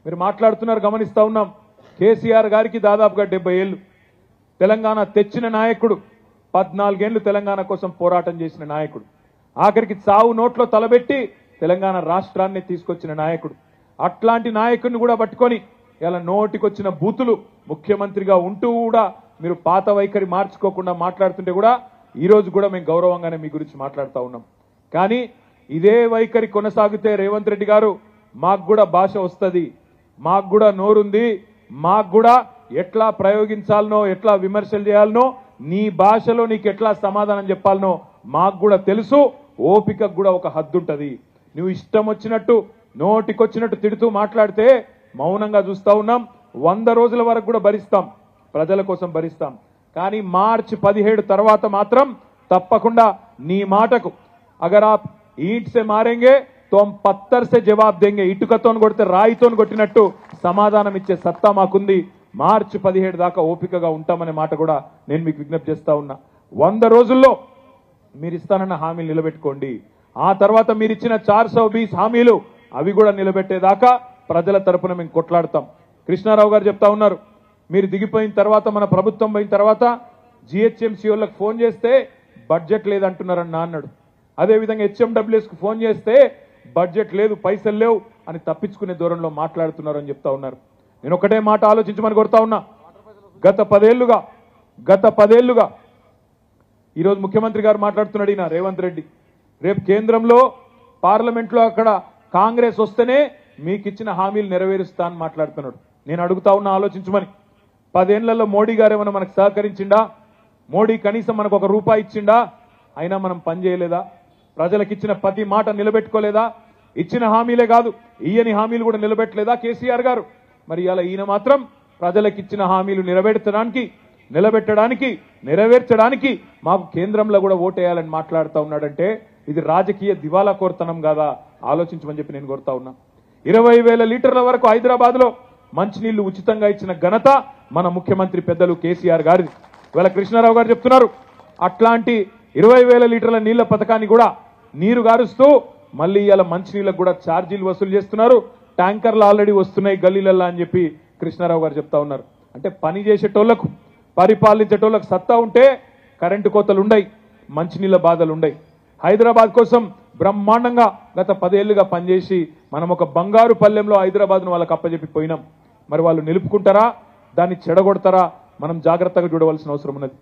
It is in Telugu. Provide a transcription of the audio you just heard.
మీరు మాట్లాడుతున్నారు గమనిస్తా ఉన్నాం. కేసీఆర్ గారికి దాదాపుగా 70 ఏళ్ళు తెలంగాణ తెచ్చిన నాయకుడు, 14 ఏళ్లు తెలంగాణ కోసం పోరాటం చేసిన నాయకుడు, ఆఖరికి చావు నోట్లో తలబెట్టి తెలంగాణ రాష్ట్రాన్ని తీసుకొచ్చిన నాయకుడు. అట్లాంటి నాయకుడిని కూడా పట్టుకొని ఇలా నోటికొచ్చిన బూతులు ముఖ్యమంత్రిగా ఉంటూ కూడా మీరు పాత వైఖరి మార్చుకోకుండా మాట్లాడుతుంటే కూడా ఈ రోజు కూడా మేము గౌరవంగానే మీ గురించి మాట్లాడుతూ ఉన్నాం. కానీ ఇదే వైఖరి కొనసాగితే రేవంత్ రెడ్డి గారు మాకు కూడా భాష వస్తుంది, మాకు కూడా నోరుంది, మాకు కూడా ఎట్లా ప్రయోగించాలనో ఎట్లా విమర్శలు చేయాలనో నీ భాషలో నీకు ఎట్లా సమాధానం చెప్పాలనో మాకు కూడా తెలుసు. ఓపికకు కూడా ఒక హద్దు ఉంటుంది. నువ్వు ఇష్టం వచ్చినట్టు నోటికొచ్చినట్టు తిడుతూ మాట్లాడితే మౌనంగా చూస్తా ఉన్నాం. 100 రోజుల వరకు కూడా భరిస్తాం, ప్రజల కోసం భరిస్తాం. కానీ మార్చి 17 తర్వాత మాత్రం తప్పకుండా నీ మాటకు అగర్ ఆప్ ఈంట్ సే మారేంగే तो हम पत्थर से जवाब देंगे, ఇటుకతో కొడితే రాయితో కొట్టినట్టు సమాధానం ఇచ్చే సత్తా మాకుంది. మార్చి 17 దాకా ఓపికగా ఉంటామనే మాట కూడా నేను మీకు విజ్ఞప్తి చేస్తా ఉన్నా. 100 రోజుల్లో మీరు ఇస్తానన్న హామీలు నిలబెట్టుకోండి. ఆ తర్వాత మీరు ఇచ్చిన 420 హామీలు అవి కూడా నిలబెట్టేదాకా ప్రజల తరపున మేము కొట్లాడతాం. కృష్ణారావు గారు చెప్తా ఉన్నారు, మీరు దిగిపోయిన తర్వాత మన ప్రభుత్వం పోయిన తర్వాత జిహెచ్ఎంసీ వాళ్ళకి ఫోన్ చేస్తే బడ్జెట్ లేదంటున్నారని అన్నాడు. అదేవిధంగా హెచ్ఎండబ్ల్యూఎస్కి ఫోన్ చేస్తే బడ్జెట్ లేదు, పైసలు లేవు అని తప్పించుకునే దూరంలో మాట్లాడుతున్నారు అని చెప్తా ఉన్నారు. నేను ఒకటే మాట ఆలోచించమని కోరుతా ఉన్నా. గత 10 ఏళ్లుగా ఈరోజు ముఖ్యమంత్రి గారు మాట్లాడుతున్నాడు, ఈయన రేవంత్ రెడ్డి రేపు కేంద్రంలో పార్లమెంట్లో అక్కడ కాంగ్రెస్ వస్తేనే మీకు ఇచ్చిన హామీలు నెరవేరుస్తా అని మాట్లాడుతున్నాడు. నేను అడుగుతా ఉన్నా, ఆలోచించమని. 10 ఏళ్లలో మోడీ గారు ఏమైనా మనకు సహకరించిండా? మోడీ కనీసం మనకు ఒక రూపాయి ఇచ్చిండా? అయినా మనం పని చేయలేదా? ప్రజలకు ఇచ్చిన ప్రతి మాట నిలబెట్టుకోలేదా? ఇచ్చిన హామీలే కాదు, ఈయని హామీలు కూడా నిలబెట్టలేదా కేసీఆర్ గారు? మరి ఇలా ఈయన మాత్రం ప్రజలకు ఇచ్చిన హామీలు నిలబెట్టడానికి నెరవేర్చడానికి మాకు కేంద్రంలో కూడా ఓటేయాలని మాట్లాడుతూ ఉన్నాడంటే ఇది రాజకీయ దివాలా కోరతనం కాదా? ఆలోచించమని చెప్పి నేను కోరుతా ఉన్నా. 20,000 లీటర్ల వరకు హైదరాబాద్ లో మంచినీళ్లు ఉచితంగా ఇచ్చిన ఘనత మన ముఖ్యమంత్రి పెద్దలు కేసీఆర్ గారిది. ఇవాళ కృష్ణారావు గారు చెప్తున్నారు, అట్లాంటి 20,000 లీటర్ల నీళ్ల పథకాన్ని కూడా నీరు గారుస్తూ మళ్ళీ ఇలా మంచినీళ్ళకు కూడా ఛార్జీలు వసూలు చేస్తున్నారు. ట్యాంకర్లు ఆల్రెడీ వస్తున్నాయి గల్లీలల్లా అని చెప్పి కృష్ణారావు గారు చెప్తా ఉన్నారు. అంటే పని చేసేటోళ్లకు, పరిపాలించేటోళ్లకు సత్తా ఉంటే కరెంటు కోతలు ఉండయి, మంచినీళ్ళ బాధలు ఉండయి. హైదరాబాద్ కోసం బ్రహ్మాండంగా గత 10 ఏళ్లుగా పనిచేసి మనం ఒక బంగారు పల్లెంలో హైదరాబాద్ను వాళ్ళకి అప్పచెప్పి పోయినాం. మరి వాళ్ళు నిలుపుకుంటారా, దాన్ని చెడగొడతారా? మనం జాగ్రత్తగా చూడవలసిన అవసరం ఉన్నది.